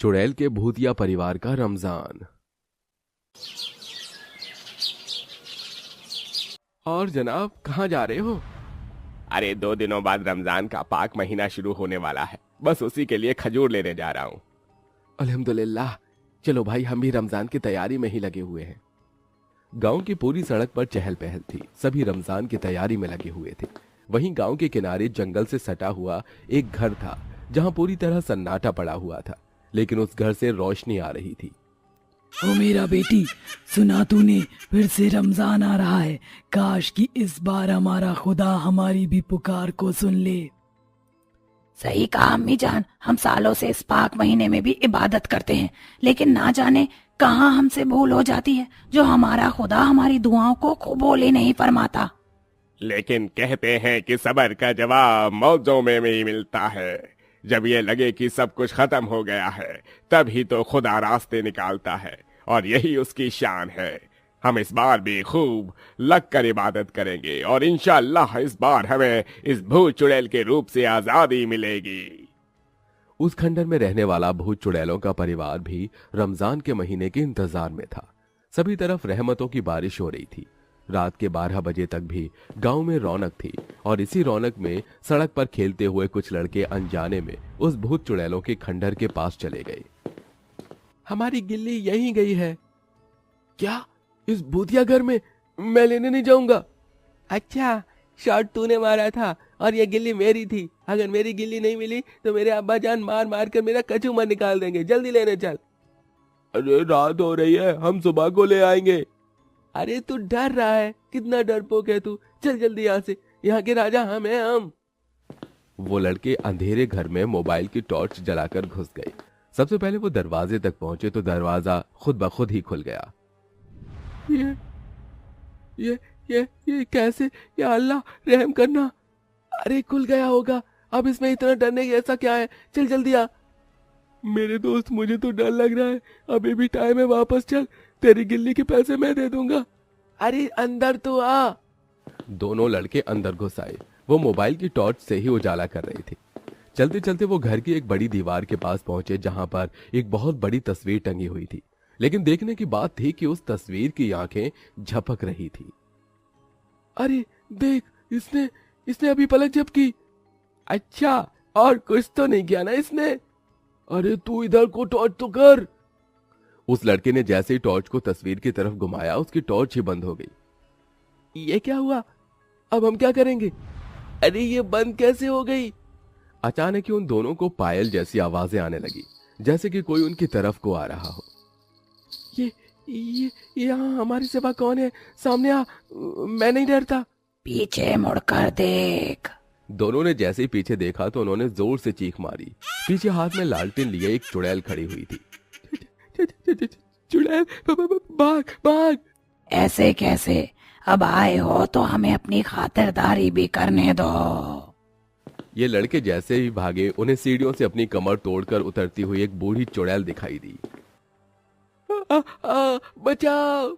चुड़ैल के भूतिया परिवार का रमजान। और जनाब, कहाँ जा रहे हो? अरे 2 दिनों बाद रमजान का पाक महीना शुरू होने वाला है, बस उसी के लिए खजूर लेने जा रहा हूँ। अल्हम्दुलिल्लाह। चलो भाई, हम भी रमजान की तैयारी में ही लगे हुए हैं। गांव की पूरी सड़क पर चहल पहल थी, सभी रमजान की तैयारी में लगे हुए थे। वहीं गांव के किनारे जंगल से सटा हुआ एक घर था, जहां पूरी तरह सन्नाटा पड़ा हुआ था, लेकिन उस घर से रोशनी आ रही थी। ओ मेरा बेटी, सुना तूने, फिर से रमजान आ रहा है। काश कि इस बार हमारा खुदा हमारी भी पुकार को सुन ले। सही कहा अम्मी जान, हम सालों से इस पाक महीने में भी इबादत करते हैं, लेकिन ना जाने कहाँ हमसे भूल हो जाती है, जो हमारा खुदा हमारी दुआओं को कबूल ही नहीं फरमाता। लेकिन कहते हैं कि सबर का जवाब मौजों में ही मिलता है। जब ये लगे कि सब कुछ खत्म हो गया है, तभी तो खुदा रास्ते निकालता है, और यही उसकी शान है। हम इस बार भी खूब लग कर इबादत करेंगे, और इंशाअल्लाह इस बार हमें इस भूत चुड़ैल के रूप से आजादी मिलेगी। उस खंडर में रहने वाला भूत चुड़ैलों का परिवार भी रमजान के महीने के इंतजार में था। सभी तरफ रहमतों की बारिश हो रही थी। रात के 12 बजे तक भी गांव में रौनक थी, और इसी रौनक में सड़क पर खेलते हुए कुछ लड़के अनजाने में उस भूत चुड़ैलों के खंडर के पास चले गए। हमारी गिल्ली यहीं गई है। क्या? इस भूतिया घर में? मैं लेने नहीं जाऊंगा। अच्छा, शॉट तूने मारा था और ये गिल्ली मेरी थी। अगर मेरी गिल्ली नहीं मिली तो मेरे अब्बा जान मार मार कर मेरा कचूमर निकाल देंगे। जल्दी लेने चल। अरे रात हो रही है, हम सुबह को ले आएंगे। अरे तू डर रहा है? कितना डरपोक है तू। चल जल्दी यहाँ से, यहाँ के राजा हम हैं हम। वो लड़के अंधेरे घर में मोबाइल की टॉर्च जलाकर घुस गए। सबसे पहले वो दरवाजे तक पहुंचे तो दरवाजा खुद ब खुद ही खुल गया। ये कैसे? या अल्लाह रहम करना। अरे खुल गया होगा, अब इसमें इतना डरने की ऐसा क्या है? चल जल्दी आ। मेरे दोस्त, मुझे तो डर लग रहा है। अभी भी टाइम है, वापस चल। तेरी गिल्ली के पैसे मैं दे दूंगा। अरे अंदर तो आ। दोनों लड़के अंदर घुस आए। वो मोबाइल की टॉर्च से ही उजाला कर रहे थे। चलते चलते वो घर की एक बड़ी दीवार के पास पहुंचे, जहां पर एक बहुत बड़ी तस्वीर टंगी हुई थी। लेकिन देखने की बात थी कि उस तस्वीर की आंखें झपक रही थी। अरे देख, इसने अभी पलक झपकी। अच्छा, और कुछ तो नहीं किया ना इसने? अरे तू इधर को टॉर्च तो कर। उस लड़के ने जैसे ही टॉर्च को तस्वीर की तरफ घुमाया, उसकी टॉर्च ही बंद हो गई। ये क्या हुआ? अब हम क्या करेंगे? अरे ये बंद कैसे हो गई? अचानक ही उन दोनों को पायल जैसी आवाजें आने लगी, जैसे कि कोई उनकी तरफ को आ रहा हो। ये यहाँ हमारी सेवा कौन है? सामने आ, मैं नहीं डरता। पीछे मुड़कर देख। दोनों ने जैसे ही पीछे देखा तो उन्होंने जोर से चीख मारी। पीछे हाथ में लालटेन लिए एक चुड़ैल खड़ी हुई थी। चुड़ैल, भाग भाग। ऐसे कैसे? अब आए हो तो हमें अपनी खातिरदारी भी करने दो। ये लड़के जैसे ही भागे, उन्हें सीढ़ियों से अपनी कमर तोड़कर उतरती हुई एक बूढ़ी चुड़ैल दिखाई दी। बचाओ!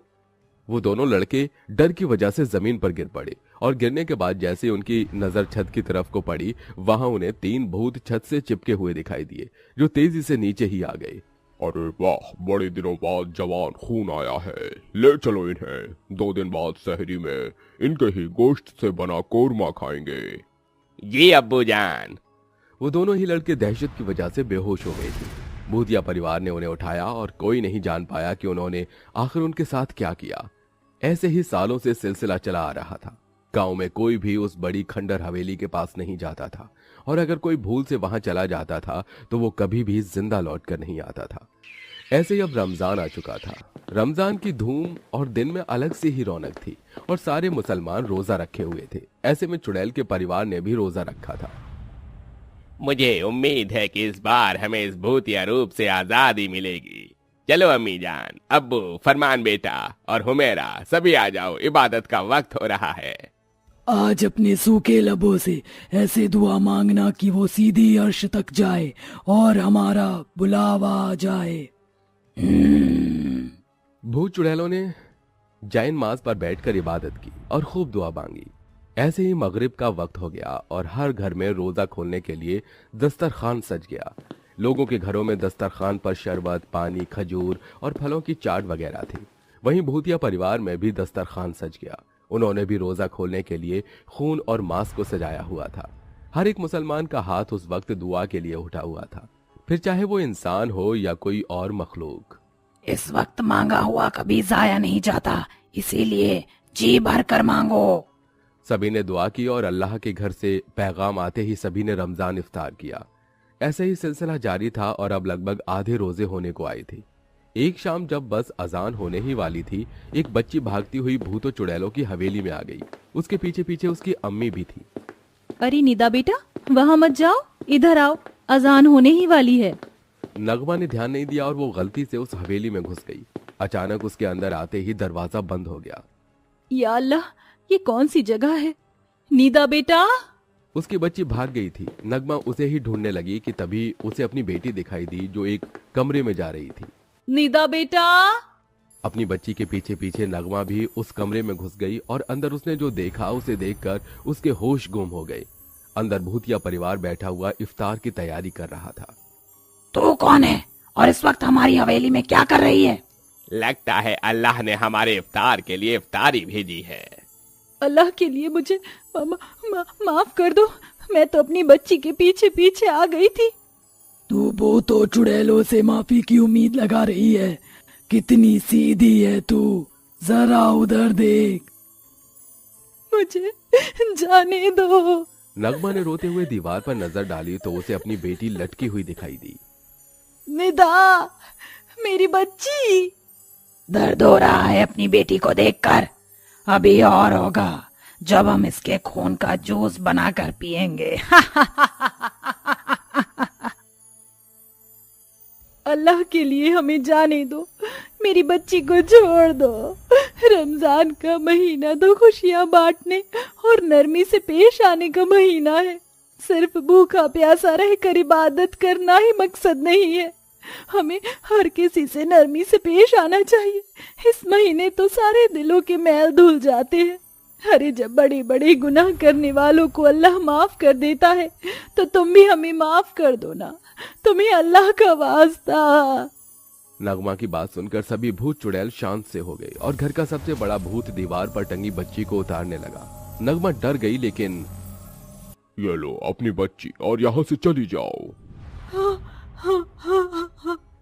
वो दोनों लड़के डर की वजह से जमीन पर गिर पड़े, और गिरने के बाद जैसे उनकी नजर छत की तरफ को पड़ी, वहां उन्हें 3 भूत छत से चिपके हुए दिखाई दिए, जो तेजी से नीचे ही आ गए। अरे वाह, बड़े दिनों बाद जवान खून आया है। ले चलो इन्हें, 2 दिन बाद सहरी में इनके ही गोश्त से बना कोरमा खाएंगे। ये अब्बू जान। वो दोनों ही लड़के दहशत की वजह से बेहोश हो गए थे। भूतिया परिवार ने उन्हें उठाया, और कोई नहीं जान पाया कि उन्होंने आखिर उनके साथ क्या किया। ऐसे ही सालों से सिलसिला चला आ रहा था। गांव में कोई भी उस बड़ी खंडर हवेली के पास नहीं जाता था, और अगर कोई भूल से वहां चला जाता था तो वो कभी भी जिंदा लौट कर नहीं आता था। ऐसे ही अब रमजान आ चुका था। रमजान की धूम और दिन में अलग से ही रौनक थी, और सारे मुसलमान रोजा रखे हुए थे। ऐसे में चुड़ैल के परिवार ने भी रोजा रखा था। मुझे उम्मीद है कि इस बार हमें इस भूतिया रूप से आजादी मिलेगी। चलो अम्मी जान, अब्बू, फरमान बेटा और हुमेरा, सभी आ जाओ, इबादत का वक्त हो रहा है। आज अपने सूखे लबों से ऐसे दुआ मांगना कि वो सीधी अर्श तक जाए और हमारा बुलावा आ जाए। भूत चुड़ैलों ने जैन माज पर बैठकर इबादत की और खूब दुआ मांगी। ऐसे ही मगरिब का वक्त हो गया और हर घर में रोजा खोलने के लिए दस्तरखान सज गया। लोगों के घरों में दस्तरखान पर शरबत, पानी, खजूर और फलों की चाट वगैरह थी। वहीं भूतिया परिवार में भी दस्तरखान सज गया। उन्होंने भी रोजा खोलने के लिए खून और मांस को सजाया हुआ था। हर एक मुसलमान का हाथ उस वक्त दुआ के लिए उठा हुआ था, फिर चाहे वो इंसान हो या कोई और मखलूक। इस वक्त मांगा हुआ कभी जाया नहीं जाता, इसीलिए जी भर कर मांगो। सभी ने दुआ की और अल्लाह के घर से पैगाम आते ही सभी ने रमजान इफ्तार किया। ऐसे ही सिलसिला जारी था और अब लगभग आधे रोजे होने को आई थी। एक शाम जब बस अजान होने ही वाली थी, एक बच्ची भागती हुई भूतो चुड़ैलों की हवेली में आ गई। उसके पीछे पीछे उसकी अम्मी भी थी। अरे निदा बेटा, वहाँ मत जाओ, इधर आओ, अजान होने ही वाली है। नगमा ने ध्यान नहीं दिया और वो गलती से उस हवेली में घुस गई। अचानक उसके अंदर आते ही दरवाजा बंद हो गया। या अल्लाह, ये कौन सी जगह है? निदा बेटा। उसकी बच्ची भाग गई थी। नगमा उसे ही ढूंढने लगी कि तभी उसे अपनी बेटी दिखाई दी जो एक कमरे में जा रही थी। निदा बेटा। अपनी बच्ची के पीछे पीछे नगमा भी उस कमरे में घुस गई और अंदर उसने जो देखा उसे देखकर उसके होश गुम हो गए। अंदर भूतिया परिवार बैठा हुआ इफ्तार की तैयारी कर रहा था। तू कौन है और इस वक्त हमारी हवेली में क्या कर रही है? लगता है अल्लाह ने हमारे इफ्तार के लिए इफ्तारी भेजी है। अल्लाह के लिए मुझे माफ कर दो, मैं तो अपनी बच्ची के पीछे पीछे आ गई थी। तू वो तो चुड़ैलों से माफी की उम्मीद लगा रही है? कितनी सीधी है तू, जरा उधर देख। मुझे जाने दो। नगमा ने रोते हुए दीवार पर नजर डाली तो उसे अपनी बेटी लटकी हुई दिखाई दी। निदा, मेरी बच्ची। दर्द हो रहा है अपनी बेटी को देखकर। अभी और होगा जब हम इसके खून का जूस बनाकर पिएंगे। अल्लाह के लिए हमें जाने दो, मेरी बच्ची को छोड़ दो। रमजान का महीना तो खुशियां बांटने और नरमी से पेश आने का महीना है। सिर्फ भूखा प्यासा रहकर इबादत करना ही मकसद नहीं है। हमें हर किसी से नरमी से पेश आना चाहिए। इस महीने तो सारे दिलों के मैल धुल जाते हैं। अरे जब बड़े बड़े गुनाह करने वालों को अल्लाह माफ कर देता है तो तुम भी हमें माफ कर दो ना, तुम्हें अल्लाह का वास्ता। नगमा की बात सुनकर सभी भूत चुड़ैल शांत से हो गए और घर का सबसे बड़ा भूत दीवार पर टंगी बच्ची को उतारने लगा। नगमा डर गई, लेकिन ये लो अपनी बच्ची और यहाँ से चली जाओ।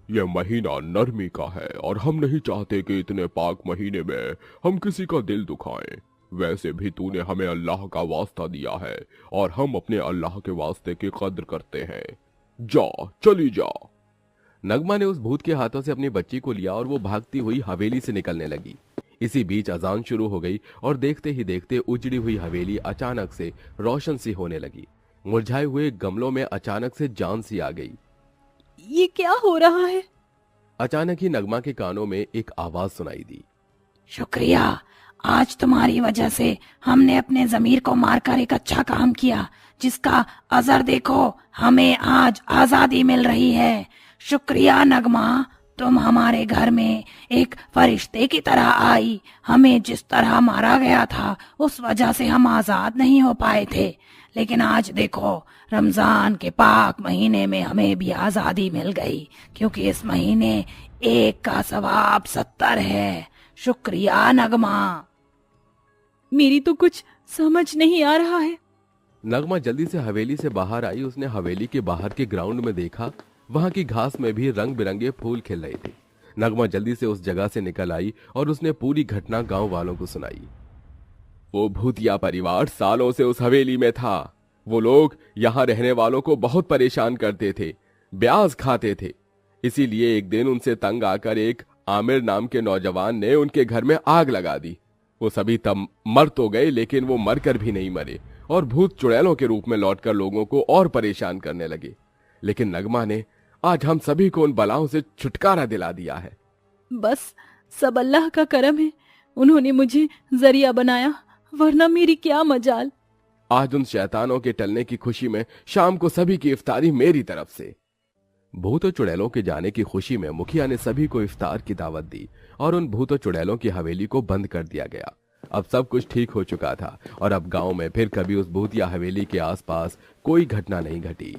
ये महीना नरमी का है और हम नहीं चाहते कि इतने पाक महीने में हम किसी का दिल दुखाएं। वैसे भी तूने हमें अल्लाह का वास्ता दिया है और हम अपने अल्लाह के वास्ते की कद्र करते हैं। जा, चली जा। नगमा ने उस भूत के हाथों से अपनी बच्ची को लिया और वो भागती हुई हवेली से निकलने लगी। इसी बीच अजान शुरू हो गई और देखते ही देखते उजड़ी हुई हवेली अचानक से रोशन सी होने लगी। मुरझाए हुए गमलों में अचानक से जान सी आ गई। ये क्या हो रहा है? अचानक ही नगमा के कानों में एक आवाज सुनाई दी। शुक्रिया, आज तुम्हारी वजह से हमने अपने जमीर को मारकर एक अच्छा काम किया, जिसका असर देखो, हमें आज आजादी मिल रही है। शुक्रिया नगमा, तुम हमारे घर में एक फरिश्ते की तरह आई। हमें जिस तरह मारा गया था उस वजह से हम आजाद नहीं हो पाए थे, लेकिन आज देखो रमजान के पाक महीने में हमें भी आजादी मिल गई, क्योंकि इस महीने एक का सवाब 70 है। शुक्रिया नगमा। मेरी तो कुछ समझ नहीं आ रहा है। नगमा जल्दी से हवेली से बाहर आई। उसने हवेली के बाहर के ग्राउंड में देखा, वहां की घास में भी रंग बिरंगे फूल खिल रहे थे। नगमा जल्दी से उस जगह से निकल आई और उसने पूरी घटना गांव वालों को सुनाई। वो भूतिया परिवार सालों से उस हवेली में था। वो लोग यहाँ रहने वालों को बहुत परेशान करते थे, ब्याज खाते थे। इसीलिए एक दिन उनसे तंग आकर एक आमिर नाम के नौजवान ने उनके घर में आग लगा दी। वो सभी तब मर तो गए, लेकिन वो मरकर भी नहीं मरे और भूत चुड़ैलों के रूप में लौटकर लोगों को और परेशान करने लगे। लेकिन नगमा ने आज हम सभी को उन बलाओं से छुटकारा दिला दिया है। बस सब अल्लाह का करम है, उन्होंने मुझे जरिया बनाया, वरना मेरी क्या मजाल। आज उन शैतानों के टलने की खुशी में शाम को सभी की इफ्तारी मेरी तरफ से। भूतों चुड़ैलों के जाने की खुशी में मुखिया ने सभी को इफ्तार की दावत दी और उन भूतों चुड़ैलों की हवेली को बंद कर दिया गया। अब सब कुछ ठीक हो चुका था और अब गांव में फिर कभी उस भूतिया हवेली के आसपास कोई घटना नहीं घटी।